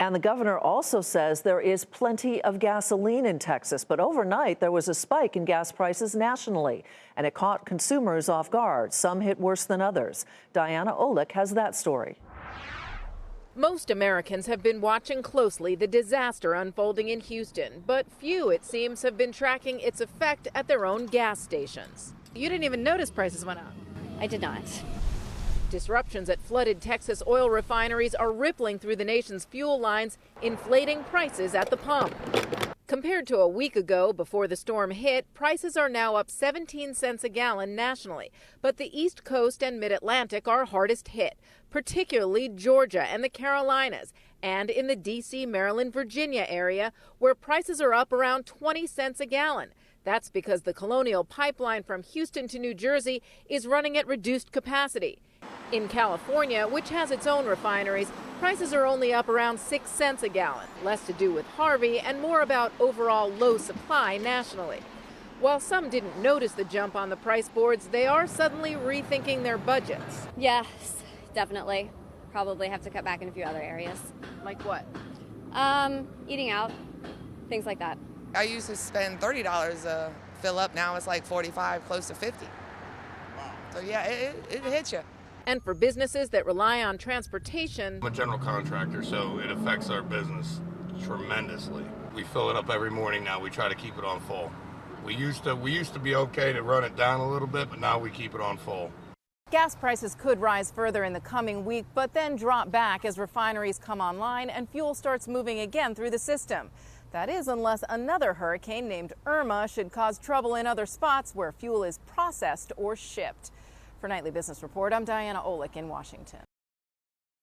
And the governor also says there is plenty of gasoline in Texas, but overnight there was a spike in gas prices nationally, and it caught consumers off guard. Some hit worse than others. Diana Olick has that story. Most Americans have been watching closely the disaster unfolding in Houston, but few, it seems, have been tracking its effect at their own gas stations. You didn't even notice prices went up. I did not. Disruptions at flooded Texas oil refineries are rippling through the nation's fuel lines, inflating prices at the pump. Compared to a week ago before the storm hit, prices are now up 17 cents a gallon nationally. But the East Coast and Mid-Atlantic are hardest hit, particularly Georgia and the Carolinas, and in the D.C., Maryland, Virginia area, where prices are up around 20 cents a gallon. That's because the Colonial Pipeline from Houston to New Jersey is running at reduced capacity. In California, which has its own refineries, prices are only up around 6 cents a gallon, less to do with Harvey and more about overall low supply nationally. While some didn't notice the jump on the price boards, they are suddenly rethinking their budgets. Yes, definitely. Probably have to cut back in a few other areas. Like what? Eating out, things like that. I used to spend $30 to fill up. Now it's like $45, close to $50. So yeah, it hits you. And for businesses that rely on transportation, I'm a general contractor, so it affects our business tremendously. We fill it up every morning now. We try to keep it on full. We used to be okay to run it down a little bit, but now we keep it on full. gas prices could rise further in the coming week, but then drop back as refineries come online and fuel starts moving again through the system. That is, unless another hurricane named Irma should cause trouble in other spots where fuel is processed or shipped. For Nightly Business Report, I'm Diana Olick in Washington.